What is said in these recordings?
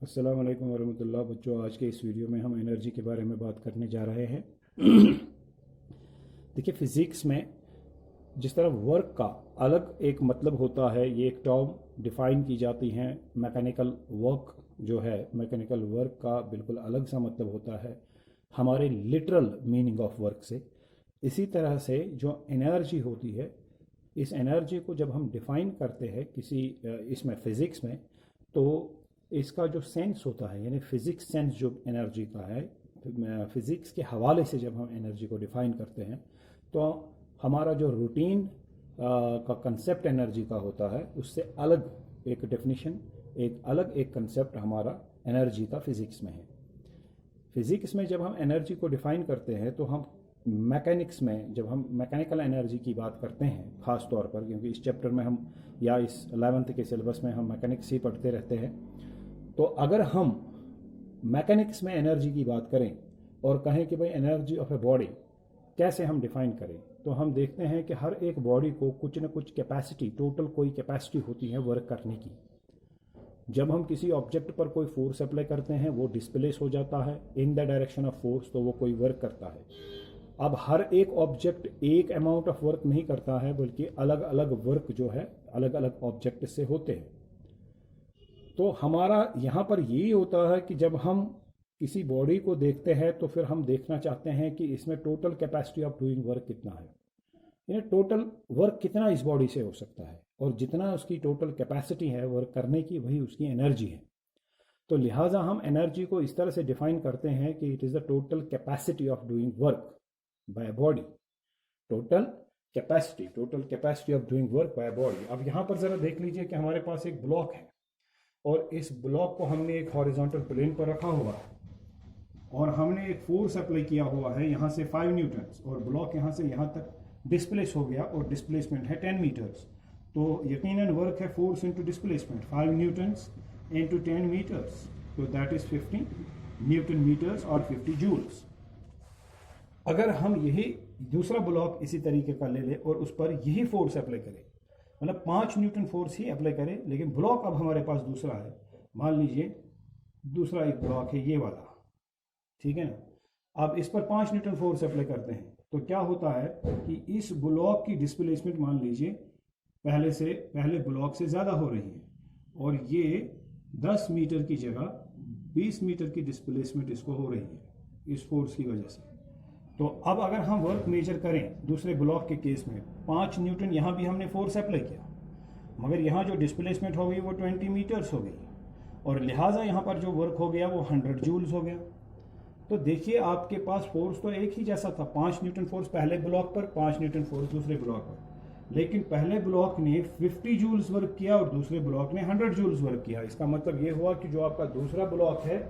अस्सलाम वालेकुम वरहमतुल्लाह। बच्चों, आज के इस वीडियो में हम एनर्जी के बारे में बात करने जा रहे हैं। देखिए, फिज़िक्स में जिस तरह वर्क का अलग एक मतलब होता है, ये एक टर्म डिफ़ाइन की जाती हैं। मैकेनिकल वर्क जो है, मैकेनिकल वर्क का बिल्कुल अलग सा मतलब होता है हमारे लिटरल मीनिंग ऑफ वर्क से। इसी तरह से जो एनर्जी होती है, इस एनर्जी को जब हम डिफ़ाइन करते हैं किसी इसमें फ़िज़िक्स में, तो इसका जो सेंस होता है, यानी फ़िज़िक्स सेंस जो एनर्जी का है, फ़िज़िक्स के हवाले से जब हम एनर्जी को डिफ़ाइन करते हैं, तो हमारा जो रूटीन का कंसेप्ट एनर्जी का होता है, उससे अलग एक डेफिनेशन, एक कंसेप्ट हमारा एनर्जी का फ़िज़िक्स में है। फ़िज़िक्स में जब हम एनर्जी को डिफ़ाइन करते हैं, तो हम मैकेनिक्स में जब हम मैकेनिकल एनर्जी की बात करते हैं, ख़ास तौर पर, क्योंकि इस चैप्टर में हम या इस 11th के सिलेबस में हम मैकेनिक्स ही पढ़ते रहते हैं, तो अगर हम मैकेनिक्स में एनर्जी की बात करें और कहें कि भाई एनर्जी ऑफ ए बॉडी कैसे हम डिफ़ाइन करें, तो हम देखते हैं कि हर एक बॉडी को कुछ न कुछ कैपेसिटी, टोटल कोई कैपेसिटी होती है वर्क करने की। जब हम किसी ऑब्जेक्ट पर कोई फोर्स अप्लाई करते हैं, वो डिस्प्लेस हो जाता है in the direction of force, तो वो कोई वर्क करता है। अब हर एक ऑब्जेक्ट एक अमाउंट ऑफ वर्क नहीं करता है, बल्कि अलग अलग वर्क जो है अलग अलग ऑब्जेक्ट से होते हैं। तो हमारा यहाँ पर यही होता है कि जब हम किसी बॉडी को देखते हैं, तो फिर हम देखना चाहते हैं कि इसमें total capacity of doing work कितना है, यानी टोटल वर्क कितना इस बॉडी से हो सकता है, और जितना उसकी टोटल कैपेसिटी है वर्क करने की, वही उसकी एनर्जी है। तो लिहाजा हम एनर्जी को इस तरह से डिफाइन करते हैं कि it is the total capacity of doing work by body. Total capacity of doing work by body. अब यहाँ पर ज़रा देख लीजिए कि हमारे पास एक ब्लॉक है, और इस ब्लॉक को हमने एक हॉरिजॉन्टल प्लेन पर रखा हुआ है, और हमने एक फोर्स अप्लाई किया हुआ है यहाँ से 5 न्यूटन्स, और ब्लॉक यहाँ से यहाँ तक डिस्प्लेस हो गया, और डिस्प्लेसमेंट है 10 मीटर्स। तो यकीनन वर्क है force into displacement, 5 newtons into 10 metres, तो दैट इज 50 न्यूटन मीटर्स और 50 जूल्स। अगर हम यही दूसरा ब्लॉक इसी तरीके का ले लें और उस पर यही फोर्स अप्लाई करें, मतलब 5 न्यूटन फोर्स ही अप्लाई करें, लेकिन ब्लॉक अब हमारे पास दूसरा है। मान लीजिए दूसरा एक ब्लॉक है ये वाला, ठीक है ना। अब इस पर 5 न्यूटन फोर्स अप्लाई करते हैं, तो क्या होता है कि इस ब्लॉक की डिस्प्लेसमेंट मान लीजिए पहले ब्लॉक से ज़्यादा हो रही है, और ये 10 मीटर की जगह 20 मीटर की डिस्प्लेसमेंट इसको हो रही है इस फोर्स की वजह से। तो अब अगर हम वर्क मेजर करें दूसरे ब्लॉक के केस में, 5 न्यूटन यहाँ भी हमने फोर्स अप्लाई किया, मगर यहाँ जो डिस्प्लेसमेंट हो गई वो 20 मीटर्स हो गई, और लिहाजा यहाँ पर जो वर्क हो गया वो 100 जूल्स हो गया। तो देखिए, आपके पास फोर्स तो एक ही जैसा था, 5 न्यूटन फोर्स पहले ब्लॉक पर, 5 न्यूटन फोर्स दूसरे ब्लॉक पर, लेकिन पहले ब्लॉक ने 50 जूल्स वर्क किया और दूसरे ब्लॉक ने 100 जूल्स वर्क किया। इसका मतलब ये हुआ कि जो आपका दूसरा ब्लॉक है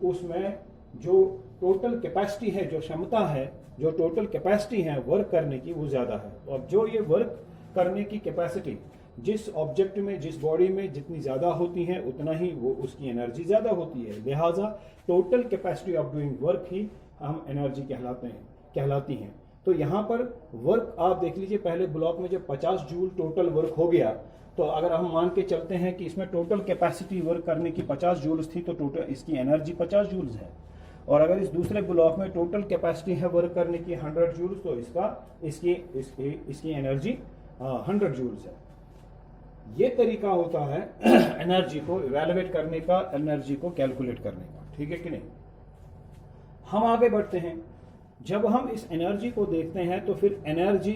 उसमें जो टोटल कैपेसिटी है, जो क्षमता है, जो टोटल कैपेसिटी है वर्क करने की, वो ज़्यादा है। और जो ये वर्क करने की कैपेसिटी जिस ऑब्जेक्ट में, जिस बॉडी में जितनी ज़्यादा होती है, उतना ही वो उसकी एनर्जी ज़्यादा होती है। लिहाजा total capacity of doing work ही हम एनर्जी कहलाती हैं। तो यहाँ पर वर्क आप देख लीजिए, पहले ब्लॉक में जब 50 जूल टोटल वर्क हो गया, तो अगर हम मान के चलते हैं कि इसमें टोटल कैपेसिटी वर्क करने की 50 जूल्स थी, तो टोटल इसकी एनर्जी 50 जूल्स है। और अगर इस दूसरे ब्लॉक में टोटल कैपेसिटी है वर्क करने की 100 जूल्स, तो इसकी एनर्जी 100 जूल्स है। ये तरीका होता है एनर्जी को इवैल्यूएट करने का, एनर्जी को कैलकुलेट करने का, ठीक है कि नहीं। हम आगे बढ़ते हैं। जब हम इस एनर्जी को देखते हैं, तो फिर एनर्जी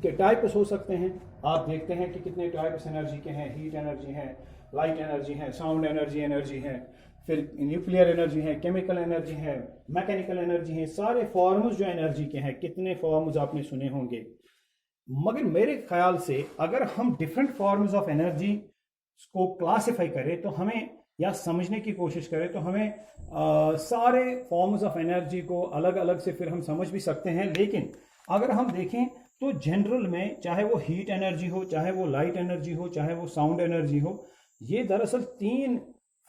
के टाइप्स हो सकते हैं। आप देखते हैं कि कितने टाइप्स एनर्जी के हैं। हीट एनर्जी है, लाइट एनर्जी है, साउंड एनर्जी है, फिर न्यूक्लियर एनर्जी है, केमिकल एनर्जी है, मैकेनिकल एनर्जी है। सारे फॉर्म्स जो एनर्जी के हैं, कितने फॉर्म्स आपने सुने होंगे। मगर मेरे ख्याल से अगर हम डिफरेंट फॉर्म्स ऑफ एनर्जी को क्लासिफाई करें, तो हमें, या समझने की कोशिश करें, तो हमें सारे फॉर्म्स ऑफ एनर्जी को अलग अलग से फिर हम समझ भी सकते हैं। लेकिन अगर हम देखें तो जनरल में, चाहे वो हीट एनर्जी हो, चाहे वो लाइट एनर्जी हो, चाहे वो साउंड एनर्जी हो, ये दरअसल 3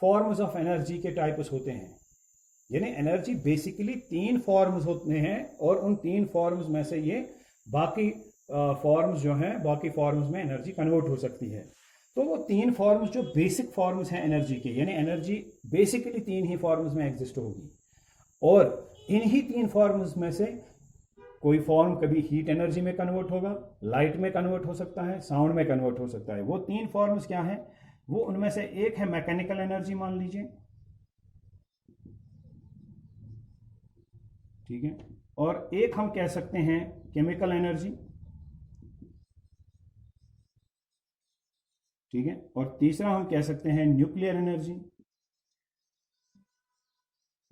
फॉर्म्स ऑफ एनर्जी के टाइप्स होते हैं। यानी एनर्जी बेसिकली 3 फॉर्म्स होते हैं, और उन 3 फॉर्म्स में से ये बाकी फॉर्म्स जो हैं, बाकी फॉर्म्स में एनर्जी कन्वर्ट हो सकती है। तो वो तीन फॉर्म्स जो बेसिक फॉर्म्स हैं एनर्जी के, यानी एनर्जी बेसिकली तीन ही फॉर्म्स में एग्जिस्ट होगी, और इन्हीं तीन फॉर्म्स में से कोई फॉर्म कभी हीट एनर्जी में कन्वर्ट होगा, लाइट में कन्वर्ट हो सकता है, साउंड में कन्वर्ट हो सकता है। वो तीन फॉर्म्स क्या हैं? वो उनमें से एक है मैकेनिकल एनर्जी, मान लीजिए, ठीक है, और एक हम कह सकते हैं केमिकल एनर्जी, ठीक है, और तीसरा हम कह सकते हैं न्यूक्लियर एनर्जी।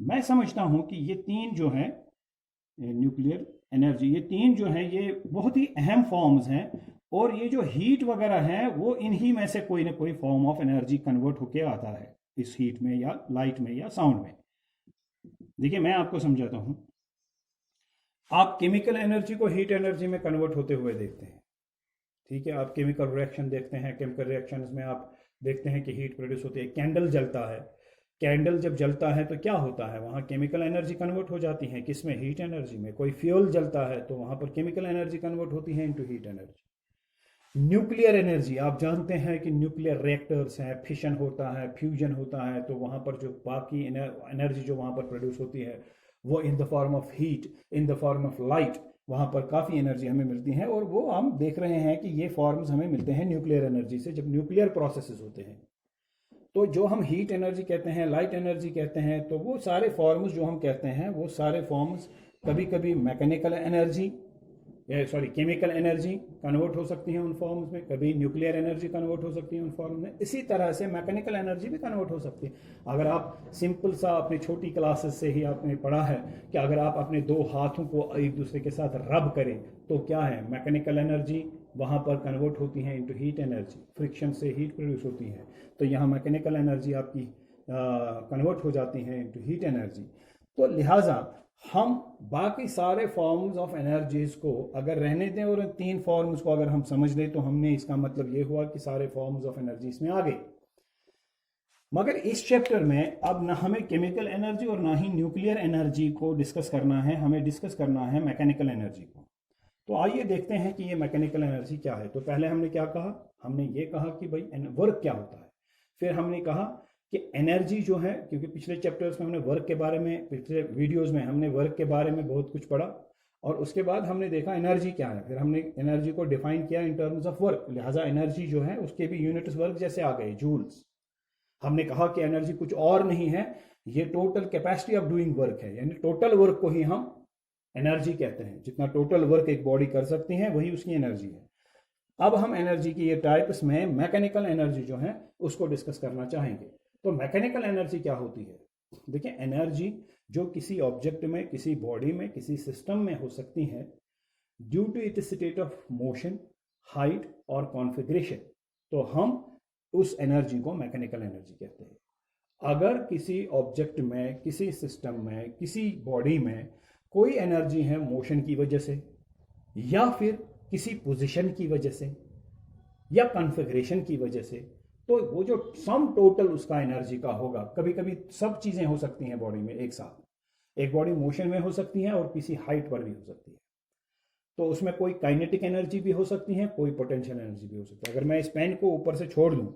मैं समझता हूं कि ये तीन जो है न्यूक्लियर एनर्जी, ये तीन जो है ये बहुत ही अहम फॉर्म्स हैं, और ये जो हीट वगैरह है वो इन्हीं में से कोई ना कोई फॉर्म ऑफ एनर्जी कन्वर्ट होके आता है, इस हीट में या लाइट में या साउंड में। देखिए मैं आपको समझाता हूं। आप केमिकल एनर्जी को हीट एनर्जी में कन्वर्ट होते हुए देखते हैं, ठीक है, आप केमिकल रिएक्शन देखते हैं, केमिकल रिएक्शंस में आप देखते हैं कि हीट प्रोड्यूस होती है। कैंडल जलता है, कैंडल जब जलता है तो क्या होता है, वहाँ केमिकल एनर्जी कन्वर्ट हो जाती है, किसमें? हीट एनर्जी में। कोई फ्यूल जलता है तो वहाँ पर केमिकल एनर्जी कन्वर्ट होती है into heat energy. Nuclear energy, आप जानते हैं कि न्यूक्लियर रिएक्टर्स हैं, फिशन होता है, फ्यूजन होता है, तो वहाँ पर जो बाकी एनर्जी जो वहाँ पर प्रोड्यूस होती है वो in the form of heat, in the form of light, वहाँ पर काफ़ी एनर्जी हमें मिलती है, और वो हम देख रहे हैं कि ये फॉर्म्स हमें मिलते हैं न्यूक्लियर एनर्जी से, जब न्यूक्लियर प्रोसेसेस होते हैं। तो जो हम हीट एनर्जी कहते हैं, लाइट एनर्जी कहते हैं, तो वो सारे फॉर्म्स जो हम कहते हैं वो सारे फॉर्म्स कभी कभी mechanical energy, chemical energy convert हो सकती हैं उन फॉर्म्स में, कभी न्यूक्लियर एनर्जी कन्वर्ट हो सकती है उन फॉर्म में। इसी तरह से मैकेनिकल एनर्जी भी कन्वर्ट हो सकती है। अगर आप सिंपल सा अपनी छोटी क्लासेस से ही आपने पढ़ा है कि अगर आप अपने दो हाथों को एक दूसरे के साथ रब करें तो क्या है, मैकेनिकल एनर्जी वहाँ पर कन्वर्ट होती है इनटू हीट एनर्जी, फ्रिक्शन से हीट प्रोड्यूस होती है, तो यहाँ मैकेनिकल एनर्जी आपकी कन्वर्ट हो जाती है इनटू हीट एनर्जी। तो लिहाजा हम बाकी सारे फॉर्म्स ऑफ एनर्जीज को अगर रहने दें और तीन फॉर्म्स को अगर हम समझ लें तो हमने इसका मतलब ये हुआ कि सारे फॉर्म्स ऑफ एनर्जीज में आ गए। मगर इस चैप्टर में अब ना हमें केमिकल एनर्जी और ना ही न्यूक्लियर एनर्जी को डिस्कस करना है, हमें डिस्कस करना है मैकेनिकल एनर्जी को। तो आइए देखते हैं कि ये मैकेनिकल एनर्जी क्या है। तो पहले हमने क्या कहा, हमने ये कहा कि भाई वर्क क्या होता है, फिर हमने कहा कि एनर्जी जो है, क्योंकि पिछले चैप्टर्स में हमने वर्क के बारे में, पिछले वीडियोस में हमने वर्क के बारे में बहुत कुछ पढ़ा, और उसके बाद हमने देखा एनर्जी क्या है, फिर हमने एनर्जी को डिफाइन किया इन टर्म्स ऑफ वर्क। लिहाजा एनर्जी जो है उसके भी यूनिट्स वर्क जैसे आ गए, जूल्स। हमने कहा कि एनर्जी कुछ और नहीं है, ये total capacity of doing work है, यानी टोटल वर्क को ही हम एनर्जी कहते हैं। जितना टोटल वर्क एक बॉडी कर सकती है वही उसकी एनर्जी है। अब हम एनर्जी की ये टाइप्स में मैकेनिकल एनर्जी जो है उसको डिस्कस करना चाहेंगे। तो मैकेनिकल एनर्जी क्या होती है? देखिए, एनर्जी जो किसी ऑब्जेक्ट में, किसी बॉडी में, किसी सिस्टम में हो सकती है due to its state of motion, height और कॉन्फ़िगरेशन, तो हम उस एनर्जी को मैकेनिकल एनर्जी कहते हैं। अगर किसी ऑब्जेक्ट में, किसी सिस्टम में, किसी बॉडी में कोई एनर्जी है मोशन की वजह से, या फिर किसी पोजीशन की वजह से, या कॉन्फ़िगरेशन की वजह से, तो वो जो सम टोटल उसका एनर्जी का होगा, कभी कभी सब चीज़ें हो सकती हैं बॉडी में एक साथ। एक बॉडी मोशन में हो सकती है और किसी हाइट पर भी हो सकती है, तो उसमें कोई काइनेटिक एनर्जी भी हो सकती है, कोई पोटेंशियल एनर्जी भी हो सकती है। अगर मैं इस पेन को ऊपर से छोड़ दूं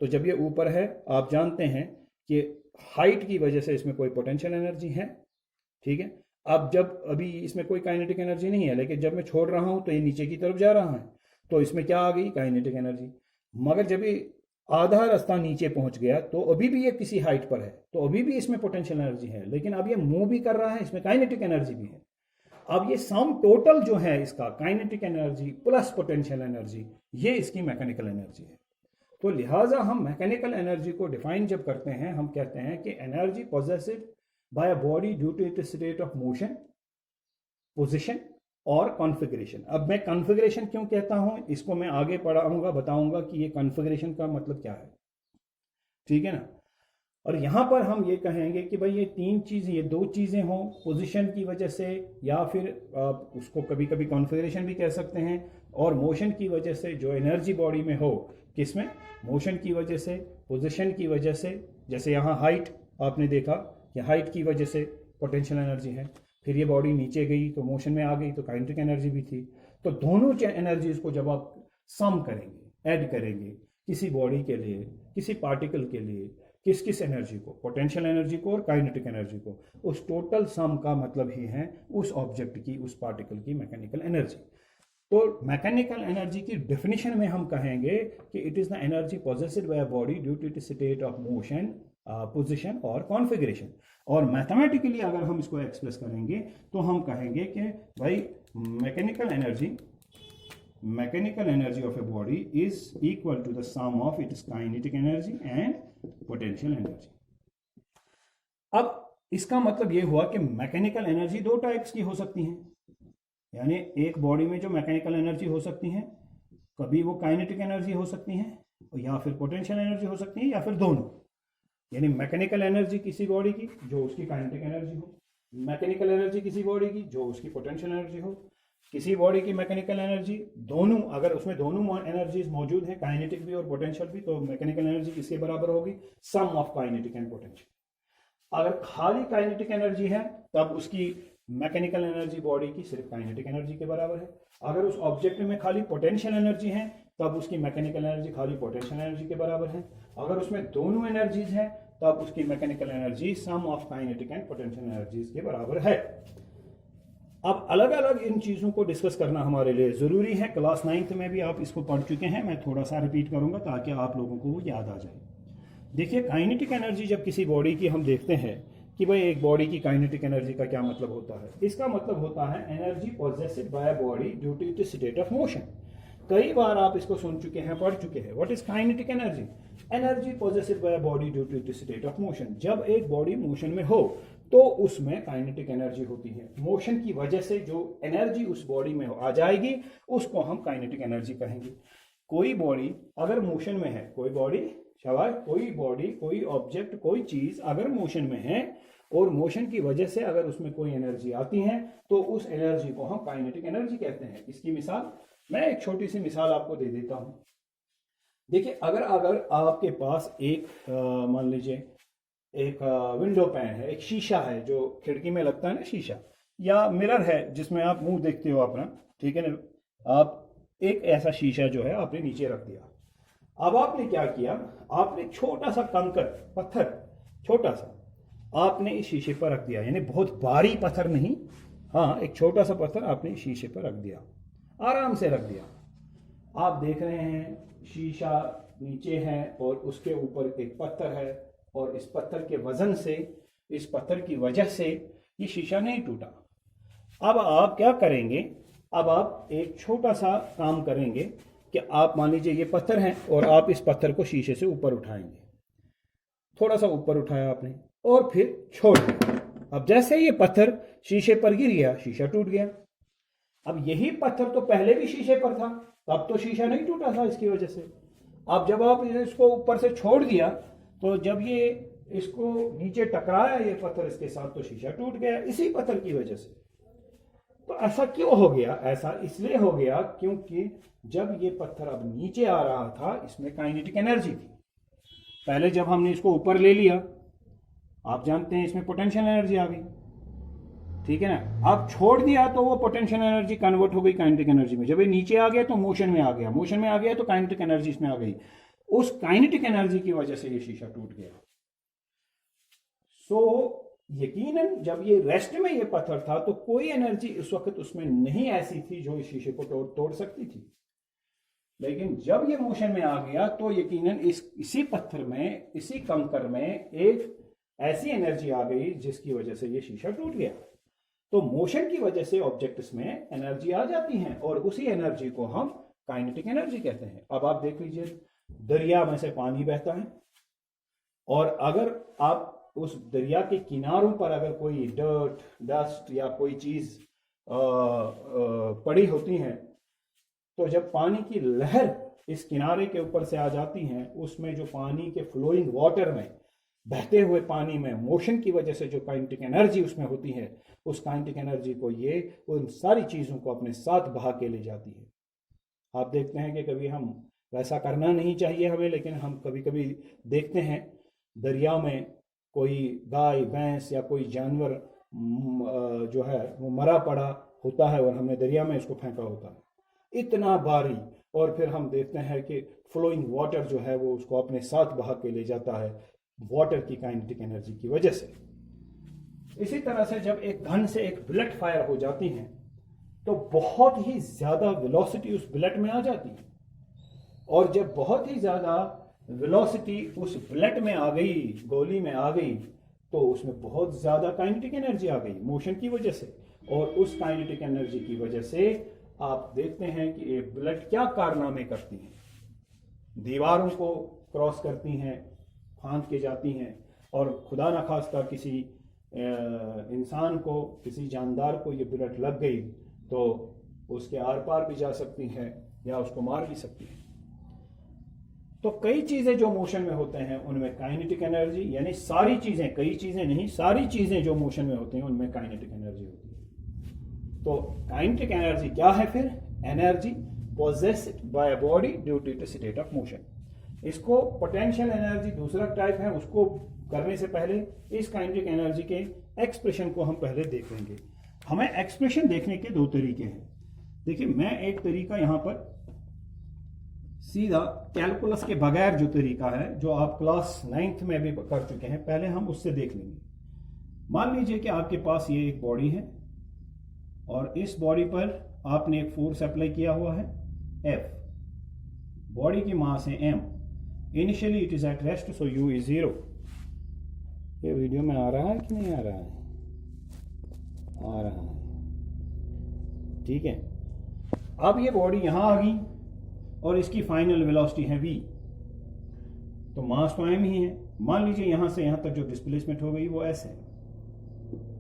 तो जब ये ऊपर है, आप जानते हैं कि हाइट की वजह से इसमें कोई पोटेंशियल एनर्जी है, ठीक है। अब जब अभी इसमें कोई काइनेटिक एनर्जी नहीं है, लेकिन जब मैं छोड़ रहा हूं तो ये नीचे की तरफ जा रहा है, तो इसमें क्या आ गई, काइनेटिक एनर्जी। मगर जब ये आधा रास्ता नीचे पहुंच गया तो अभी भी ये किसी हाइट पर है, तो अभी भी इसमें पोटेंशियल एनर्जी है, लेकिन अब ये मूव भी कर रहा है, इसमें काइनेटिक एनर्जी भी है। अब ये सम टोटल जो है इसका, kinetic energy plus potential energy, ये इसकी मैकेनिकल एनर्जी है। तो लिहाजा हम मैकेनिकल एनर्जी को डिफाइन जब करते हैं, हम कहते हैं कि energy possessed by a body due to its state of motion, position और कॉन्फ़िगरेशन। अब मैं कॉन्फ़िगरेशन क्यों कहता हूं, इसको मैं आगे पढ़ाऊंगा, बताऊंगा कि ये कॉन्फ़िगरेशन का मतलब क्या है, ठीक है ना। और यहां पर हम ये कहेंगे कि भाई ये तीन चीज़ें, ये दो चीज़ें हों, पोजीशन की वजह से, या फिर उसको कभी कभी कॉन्फ़िगरेशन भी कह सकते हैं, और मोशन की वजह से जो एनर्जी बॉडी में हो, किसमें, मोशन की वजह से, पोजीशन की वजह से। जैसे यहाँ हाइट आपने देखा कि हाइट की वजह से पोटेंशियल एनर्जी है, फिर ये बॉडी नीचे गई तो मोशन में आ गई तो काइनेटिक एनर्जी भी थी। तो दोनों एनर्जीज को जब आप सम करेंगे, ऐड करेंगे, किसी बॉडी के लिए, किसी पार्टिकल के लिए किस किस एनर्जी को, पोटेंशियल एनर्जी को और काइनेटिक एनर्जी को, उस टोटल सम का मतलब ही है उस ऑब्जेक्ट की, उस पार्टिकल की मैकेनिकल एनर्जी। तो मैकेनिकल एनर्जी की डेफिनेशन में हम कहेंगे कि it is the energy possessed by a body due to its state of motion, position और कॉन्फ़िगरेशन। और मैथमेटिकली अगर हम इसको एक्सप्रेस करेंगे तो हम कहेंगे कि भाई mechanical energy of a body is equal to the sum of its kinetic energy and potential energy. अब इसका मतलब ये हुआ कि मैकेनिकल एनर्जी दो टाइप्स की हो सकती हैं, यानी एक बॉडी में जो मैकेनिकल एनर्जी हो सकती है, कभी वो काइनेटिक एनर्जी हो सकती है या फिर पोटेंशियल एनर्जी हो सकती है या फिर दोनों। यानी मैकेनिकल एनर्जी किसी बॉडी की जो उसकी काइनेटिक एनर्जी हो, मैकेनिकल एनर्जी किसी बॉडी की जो उसकी पोटेंशियल एनर्जी हो। किसी बॉडी की मैकेनिकल एनर्जी दोनों, अगर उसमें दोनों एनर्जीज मौजूद है, काइनेटिक भी और पोटेंशियल भी, तो मैकेनिकल एनर्जी किसके बराबर होगी, सम ऑफ काइनेटिक एंड पोटेंशियल। अगर खाली काइनेटिक एनर्जी है तब उसकी मैकेनिकल एनर्जी बॉडी की सिर्फ काइनेटिक एनर्जी के बराबर है। अगर उस ऑब्जेक्ट में खाली पोटेंशियल एनर्जी है तब उसकी मैकेनिकल एनर्जी खाली पोटेंशियल एनर्जी के बराबर है। अगर उसमें दोनों एनर्जीज हैं तब उसकी mechanical energy sum of kinetic and potential energies के बराबर है। अब अलग अलग इन चीज़ों को डिस्कस करना हमारे लिए ज़रूरी है। क्लास 9th में भी आप इसको पढ़ चुके हैं, मैं थोड़ा सा रिपीट करूंगा ताकि आप लोगों को वो याद आ जाए। देखिए, काइनेटिक एनर्जी जब किसी बॉडी की हम देखते हैं कि भाई एक बॉडी की काइनेटिक एनर्जी का क्या मतलब होता है, इसका मतलब होता है energy possessed by a body due to its state of motion. कई बार आप इसको सुन चुके हैं, पढ़ चुके हैं। What is kinetic energy? Energy possessed by a body due to its state of motion. जब एक बॉडी मोशन में हो तो उसमें काइनेटिक एनर्जी होती है। मोशन की वजह से जो एनर्जी उस बॉडी में आ जाएगी उसको हम काइनेटिक एनर्जी कहेंगे। कोई बॉडी अगर मोशन में है, कोई बॉडी, कोई ऑब्जेक्ट, कोई चीज अगर मोशन में है और मोशन की वजह से अगर उसमें कोई एनर्जी आती है तो उस एनर्जी को हम काइनेटिक एनर्जी कहते हैं। इसकी मिसाल, मैं एक छोटी सी मिसाल आपको दे देता हूं। देखिए, अगर आपके पास एक मान लीजिए एक विंडो पैन है, एक शीशा है जो खिड़की में लगता है ना, शीशा या मिरर है जिसमें आप मुंह देखते हो अपना, ठीक है ना। आप एक ऐसा शीशा जो है आपने नीचे रख दिया। अब आपने क्या किया, आपने छोटा सा कंकर, पत्थर छोटा सा आपने इस शीशे पर रख दिया, यानी बहुत भारी पत्थर नहीं, हाँ एक छोटा सा पत्थर आपने शीशे पर रख दिया, आराम से रख दिया। आप देख रहे हैं शीशा नीचे है और उसके ऊपर एक पत्थर है और इस पत्थर के वजन से, इस पत्थर की वजह से ये शीशा नहीं टूटा। अब आप क्या करेंगे, अब आप एक छोटा सा काम करेंगे कि आप मान लीजिए ये पत्थर है और आप इस पत्थर को शीशे से ऊपर उठाएंगे। थोड़ा सा ऊपर उठाया आपने और फिर छोड़ दिया। अब जैसे ये पत्थर शीशे पर गिर गया, शीशा टूट गया। अब यही पत्थर तो पहले भी शीशे पर था, तब तो शीशा नहीं टूटा था इसकी वजह से। अब जब आप इसको ऊपर से छोड़ दिया तो जब ये इसको नीचे टकराया ये पत्थर इसके साथ, तो शीशा टूट गया इसी पत्थर की वजह से। तो ऐसा क्यों हो गया? ऐसा इसलिए हो गया क्योंकि जब ये पत्थर अब नीचे आ रहा था इसमें काइनेटिक एनर्जी थी। पहले जब हमने इसको ऊपर ले लिया, आप जानते हैं इसमें पोटेंशियल एनर्जी आ गई, ठीक है ना। अब छोड़ दिया तो वो पोटेंशियल एनर्जी कन्वर्ट हो गई काइनेटिक एनर्जी में। जब ये नीचे आ गया तो मोशन में आ गया, मोशन में आ गया तो काइनेटिक एनर्जी इसमें आ गई। उस काइनेटिक एनर्जी की वजह से ये शीशा टूट गया। सो यकीनन जब ये रेस्ट में ये पत्थर था तो कोई एनर्जी इस वक्त उसमें नहीं ऐसी थी जो इस शीशे को तोड़ सकती थी। लेकिन जब ये मोशन में आ गया तो यकीनन इसी पत्थर में, इसी कंकर में एक ऐसी एनर्जी आ गई जिसकी वजह से ये शीशा टूट गया। तो मोशन की वजह से ऑब्जेक्ट्स में एनर्जी आ जाती है और उसी एनर्जी को हम काइनेटिक एनर्जी कहते हैं। अब आप देख लीजिए, दरिया में से पानी बहता है और अगर आप उस दरिया के किनारों पर अगर कोई डर्ट, डस्ट या कोई चीज पड़ी होती है तो जब पानी की लहर इस किनारे के ऊपर से आ जाती है, उसमें जो पानी के फ्लोइंग वाटर में, बहते हुए पानी में मोशन की वजह से जो काइनेटिक एनर्जी उसमें होती है, उस काइनेटिक एनर्जी को ये उन सारी चीज़ों को अपने साथ बहा के ले जाती है। आप देखते हैं कि कभी हम वैसा करना नहीं चाहिए हमें, लेकिन हम कभी कभी देखते हैं दरिया में कोई गाय, भैंस या कोई जानवर जो है वो मरा पड़ा होता है और हमने दरिया में इसको फेंका होता है। इतना भारी और फिर हम देखते हैं कि फ्लोइंग वाटर जो है वो उसको अपने साथ बहा के ले जाता है वाटर की काइनेटिक एनर्जी की वजह से। इसी तरह से जब एक गन से एक बुलेट फायर हो जाती है तो बहुत ही ज़्यादा वेलोसिटी उस बुलेट में आ जाती है, और जब बहुत ही ज़्यादा वेलोसिटी उस बुलेट में आ गई, गोली में आ गई, तो उसमें बहुत ज़्यादा काइनेटिक एनर्जी आ गई मोशन की वजह से। और उस काइनेटिक एनर्जी की वजह से आप देखते हैं कि ये बुलेट क्या कारनामे करती हैं, दीवारों को क्रॉस करती हैं, फांद के जाती हैं, और खुदा न खास्ता किसी इंसान को, किसी जानदार को ये बुलेट लग गई तो उसके आर पार भी जा सकती है या उसको मार भी सकती है। तो कई चीज़ें जो मोशन में होते हैं उनमें काइनेटिक एनर्जी, यानी सारी चीज़ें, कई चीज़ें नहीं, सारी चीज़ें जो मोशन में होती हैं उनमें काइनेटिक एनर्जी होती है। तो काइनेटिक एनर्जी क्या है फिर? Energy possessed by a body due to its state of motion. इसको पोटेंशियल एनर्जी दूसरा टाइप है, उसको करने से पहले इस काइनेटिक एनर्जी के एक्सप्रेशन को हम पहले देख लेंगे। हमें एक्सप्रेशन देखने के दो तरीके हैं। देखिए, मैं एक तरीका यहां पर सीधा कैलकुलस के बगैर जो तरीका है, जो आप क्लास 9th में भी कर चुके हैं, पहले हम उससे देख लेंगे। मान लीजिए कि आपके पास ये एक बॉडी है और इस बॉडी पर आपने एक फोर्स अप्लाई किया हुआ है F, बॉडी की मास है M, initially it is at rest, so U is 0। ये वीडियो में आ रहा है कि नहीं आ रहा है? आ रहा है, ठीक है। अब ये बॉडी यहां आ गई और इसकी फाइनल वेलोसिटी है v, तो मास तो m ही है। मान लीजिए यहां से यहां तक जो डिस्प्लेसमेंट हो गई वो s है,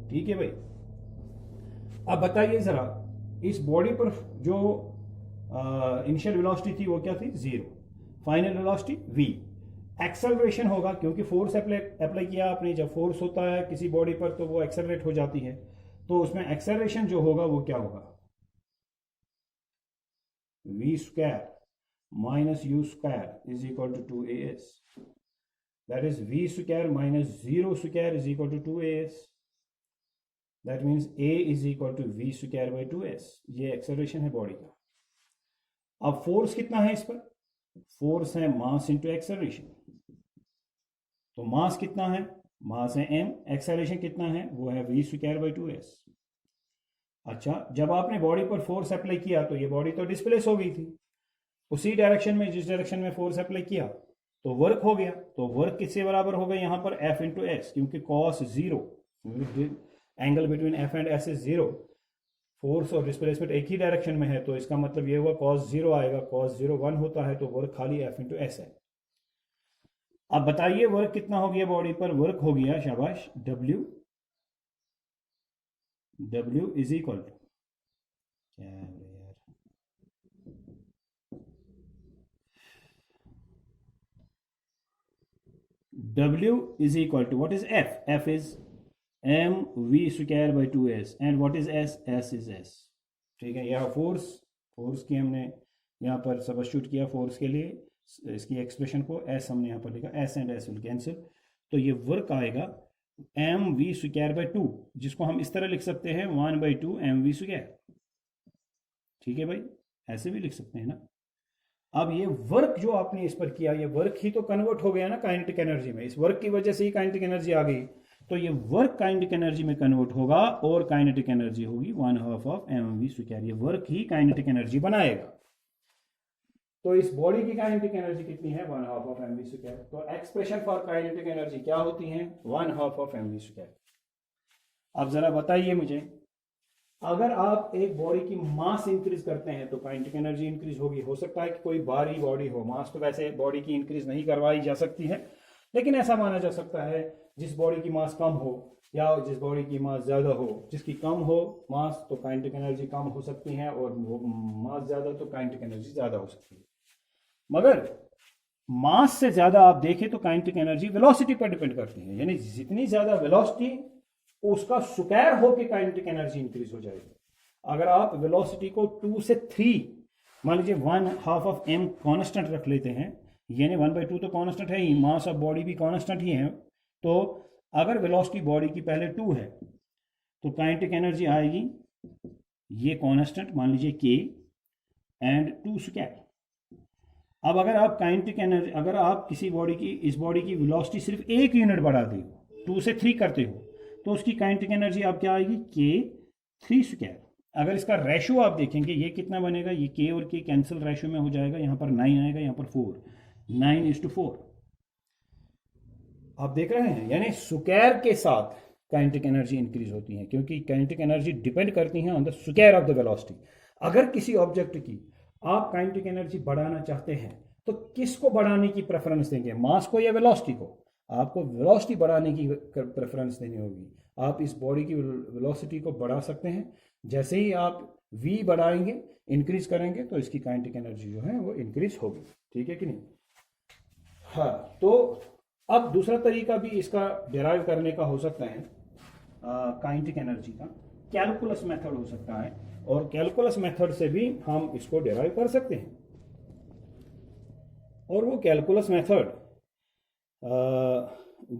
ठीक है भाई। अब बताइए जरा, इस बॉडी पर जो इनिशियल वेलोसिटी थी वो क्या थी? 0, फाइनल वेलोसिटी v। एक्सेलरेशन होगा क्योंकि फोर्स अप्लाई किया आपने। जब फोर्स होता है किसी बॉडी पर तो वो एक्सेलरेट हो जाती है, तो उसमें एक्सेलरेशन जो होगा वो क्या होगा? v square minus u square is equal to 2as, that is v square minus 0 square is equal to 2as, that means a is equal to v square by 2s। ये एक्सेलरेशन है body का। अब force कितना है इस पर? Force है mass into acceleration. तो मास कितना है? मास है m, एक्सेलरेशन कितना है? वो है v स्क्वायर बाई 2s। अच्छा, जब आपने बॉडी पर फोर्स अप्लाई किया तो ये बॉडी तो डिस्प्लेस हो गई थी उसी डायरेक्शन में जिस डायरेक्शन में फोर्स अप्लाई किया, तो वर्क हो गया। तो वर्क किससे बराबर हो गया यहाँ पर? F इंटू एक्स, क्योंकि cos 0, angle between F and S is 0। Force और डिस्प्लेसमेंट एक ही डायरेक्शन में है, तो इसका मतलब ये हुआ cos 0 आएगा। cos 0 1 होता है, तो वर्क खाली F इंटू एस है। अब बताइए वर्क कितना हो गया बॉडी पर? वर्क हो गया, शाबाश, W इज इक्वल टू क्या है यार, W is equal to what is F? F is mv square by 2s, and what is s? s is s, ठीक है। यह फोर्स की हमने यहाँ पर सबस्टिट्यूट किया फोर्स के लिए, इसकी एक्सप्रेशन को s हमने यहाँ पर लिखा, s and s will cancel, तो ये वर्क आएगा mv स्क्वायर बाई 2, जिसको हम इस तरह लिख सकते हैं 1/2 mv स्क्वायर, ठीक है भाई, ऐसे भी लिख सकते हैं ना। अब ये वर्क जो आपने इस पर किया, ये वर्क ही तो कन्वर्ट हो गया ना काइनेटिक एनर्जी में। इस वर्क की वजह से ही काइनेटिक एनर्जी आ गई, तो ये वर्क काइनेटिक एनर्जी में कन्वर्ट होगा और काइनेटिक एनर्जी होगी 1/2 ऑफ mv स्क्वायर। ये वर्क ही काइनेटिक एनर्जी बनाएगा। तो इस बॉडी की काइनेटिक एनर्जी कितनी है? 1/2 ऑफ mv स्क्वायर। तो एक्सप्रेशन फॉर काइनेटिक एनर्जी क्या होती है? 1/2 ऑफ mv स्क्वायर। अब जरा बताइए मुझे, अगर आप एक बॉडी की मास इंक्रीज करते हैं तो काइनेटिक एनर्जी इंक्रीज होगी। हो सकता है कि कोई भारी बॉडी हो, मास तो वैसे बॉडी की इंक्रीज नहीं करवाई जा सकती है, लेकिन ऐसा माना जा सकता है जिस बॉडी की मास कम हो या जिस बॉडी की मास ज्यादा हो। जिसकी कम हो मास तो काइनेटिक एनर्जी कम हो सकती है, और मास ज्यादा तो काइनेटिक एनर्जी ज्यादा हो सकती है। मगर मास से ज्यादा आप देखें तो काइनेटिक एनर्जी वेलोसिटी पर डिपेंड करती है, यानी जितनी ज्यादा वेलोसिटी उसका स्क्वायर होकर काइनेटिक एनर्जी इंक्रीज हो जाएगी। अगर आप वेलोसिटी को 2 से 3, मान लीजिए 1/2 ऑफ m कांस्टेंट रख लेते हैं, यानी 1/2 तो कांस्टेंट है ही, मास ऑफ बॉडी भी कांस्टेंट ही है, तो अगर वेलोसिटी बॉडी की पहले 2 है तो काइनेटिक एनर्जी आएगी ये कांस्टेंट, मान लीजिए k एंड 2 स्क्वायर, अब अगर आप काइनेटिक एनर्जी, अगर आप किसी बॉडी की, इस बॉडी की वेलोसिटी सिर्फ 1 यूनिट बढ़ाते हो, 2 से 3 करते हो, तो उसकी काइनेटिक एनर्जी आप क्या आएगी, k3²। अगर इसका रेशो आप देखेंगे ये कितना बनेगा, ये k और k कैंसिल रेशो में हो जाएगा, यहाँ पर 9 आएगा, यहाँ पर 4, 9:4। आप देख रहे हैं, यानी स्क्वायर के साथ काइनेटिक एनर्जी इंक्रीज होती है, क्योंकि काइनेटिक एनर्जी डिपेंड करती है on the square of the velocity. अगर किसी ऑब्जेक्ट की आप काइनेटिक एनर्जी बढ़ाना चाहते हैं तो किसको बढ़ाने की प्रेफरेंस देंगे, मास को या वेलोसिटी को? आपको वेलोसिटी बढ़ाने की प्रेफरेंस देनी होगी। आप इस बॉडी की वेलोसिटी को बढ़ा सकते हैं, जैसे ही आप v बढ़ाएंगे, इंक्रीज करेंगे, तो इसकी काइनेटिक एनर्जी जो है वो इंक्रीज होगी। ठीक है कि नहीं? हाँ, तो अब दूसरा तरीका भी इसका डिराइव करने का हो सकता है, काइनेटिक एनर्जी का कैलकुलस मेथड हो सकता है, और कैलकुलस मेथड से भी हम इसको डिराइव कर सकते हैं। और वो कैलकुलस मेथड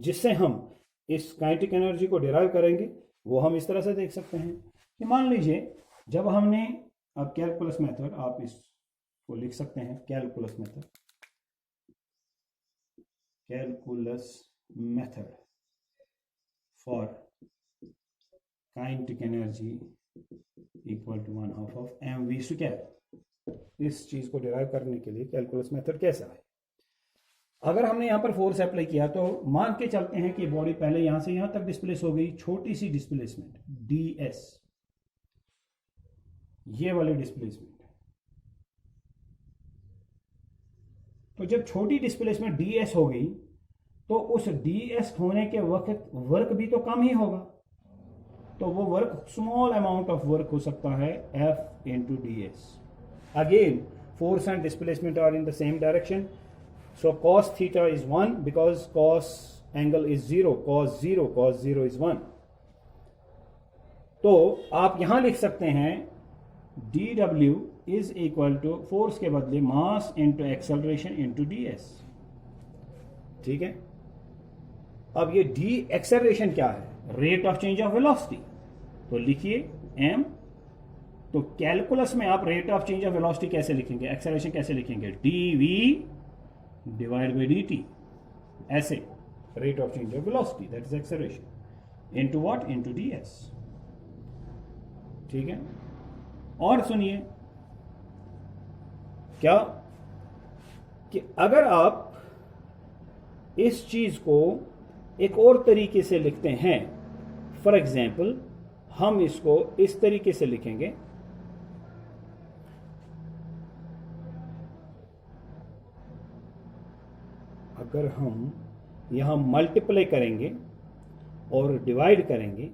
जिससे हम इस काइनेटिक एनर्जी को डिराइव करेंगे, वो हम इस तरह से देख सकते हैं कि मान लीजिए जब हमने, अब कैलकुलस मेथड आप इसको लिख सकते हैं, calculus method, calculus method for kinetic energy equal to 1/2 of mv²। इस चीज को डिराइव करने के लिए कैलकुलस मेथड कैसा है? अगर हमने यहां पर फोर्स अप्लाई किया, तो मान के चलते हैं कि बॉडी पहले यहां से यहां तक डिस्प्लेस हो गई, छोटी सी डिस्प्लेसमेंट ds, ये वाली डिस्प्लेसमेंट। तो जब छोटी डिस्प्लेसमेंट ds हो गई, तो उस ds होने के वक्त वर्क भी तो कम ही होगा, तो वो work, small amount of work हो सकता है F into ds। Again force and displacement are in the same direction, so cos theta is 1 because cos angle is 0, cos 0 is 1। तो आप यहां लिख सकते हैं dw is equal to force के बदले mass into acceleration into ds। ठीक है, अब ये d एक्सेलरेशन क्या है, rate of change of velocity, तो लिखिए m। तो कैलकुलस में आप rate of change of velocity कैसे लिखेंगे, एक्सेलरेशन कैसे लिखेंगे, dv डिवाइड बाई dt, ऐसे, rate of change of velocity that is acceleration into what, into ds। ठीक है, और सुनिए क्या, कि अगर आप इस चीज को एक और तरीके से लिखते हैं, फॉर एग्जाम्पल हम इसको इस तरीके से लिखेंगे, अगर हम यहां मल्टीप्लाई करेंगे और डिवाइड करेंगे,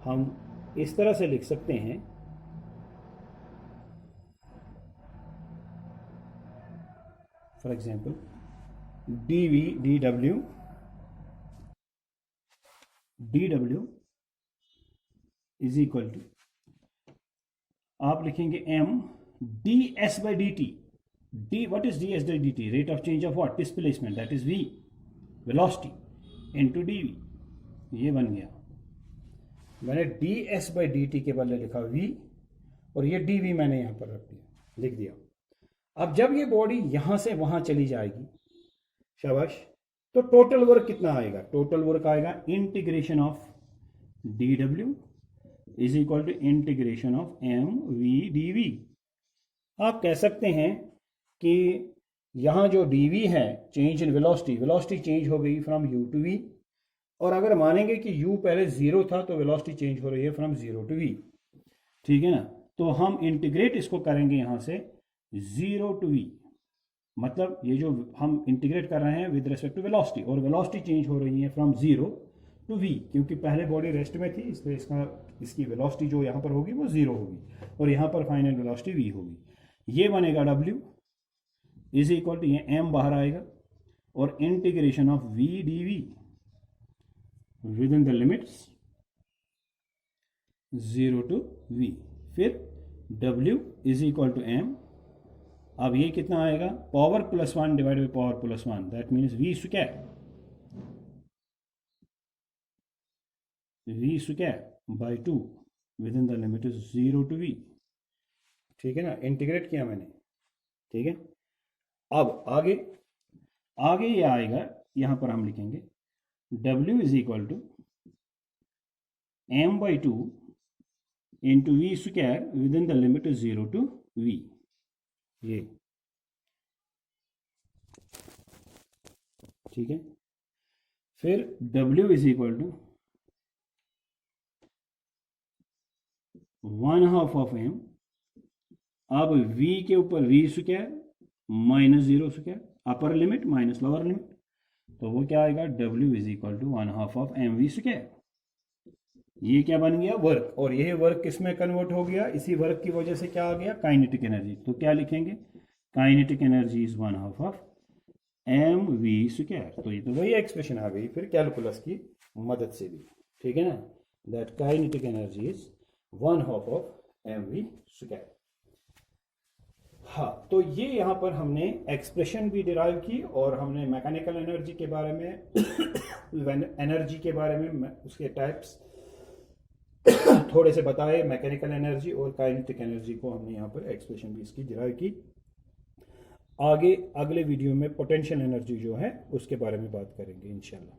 हम इस तरह से लिख सकते हैं, for example dw is equal to, आप लिखेंगे m ds by dt, what is ds by dt, rate of change of what, displacement, that is v, velocity into dv। ये बन गया, मैंने ds by dt के बदले लिखा v, और ये dv मैंने यहां पर रख दिया, लिख दिया। अब जब ये बॉडी यहां से वहां चली जाएगी, शाबाश, तो टोटल वर्क कितना आएगा, टोटल वर्क आएगा integration of dw is equal to integration of mv dv। आप कह सकते हैं कि यहां जो dv है, change in velocity, velocity change हो गई फ्रॉम u टू v, और अगर मानेंगे कि u पहले 0 था तो वेलोसिटी चेंज हो रही है फ्रॉम 0 टू v। ठीक है ना, तो हम इंटीग्रेट इसको करेंगे यहां से 0 टू v, मतलब ये जो हम इंटीग्रेट कर रहे हैं विद रिस्पेक्ट टू वेलोसिटी, और वेलोसिटी चेंज हो रही है फ्रॉम 0 टू v, क्योंकि पहले बॉडी रेस्ट में थी, इसलिए इसकी वेलोसिटी जो यहाँ पर होगी वो 0 होगी, और यहाँ पर फाइनल वेलोसिटी v होगी। ये बनेगा w इज इक्वल टू, ये m बाहर आएगा, और integration of v dv within the limits 0 to v, फिर w is equal to m। अब ये कितना आएगा, power +1 divide by power +1, that means v² by 2 within the limit is 0 to v। ठीक है ना, इंटीग्रेट किया मैंने। ठीक है, अब आगे आगे ये आएगा, यहां पर हम लिखेंगे W is equal to m/2 into v square within the limit 0 to v। ये ठीक है। फिर W is equal to 1/2 of m, अब v के ऊपर v square minus 0 square, upper limit minus lower limit, तो वो क्या आएगा, W is equal to 1/2 of mv square. ये क्या बन गया, वर्क, और यह वर्क किसमें कन्वर्ट हो गया, इसी वर्क की वजह से क्या आ गया, काइनेटिक एनर्जी। तो क्या लिखेंगे, kinetic energy is 1/2 of mv square. तो ये तो वही एक्सप्रेशन आ गई फिर कैलकुलस की मदद से भी, ठीक है ना, that kinetic energy is 1/2 of mv square. हाँ, तो ये यहाँ पर हमने एक्सप्रेशन भी डिराइव की और हमने मैकेनिकल एनर्जी के बारे में एनर्जी के बारे में उसके टाइप्स थोड़े से बताए, मैकेनिकल एनर्जी और काइनेटिक एनर्जी को हमने यहाँ पर एक्सप्रेशन भी इसकी डिराइव की। आगे अगले वीडियो में पोटेंशियल एनर्जी जो है उसके बारे में बात करेंगे इंशाल्लाह।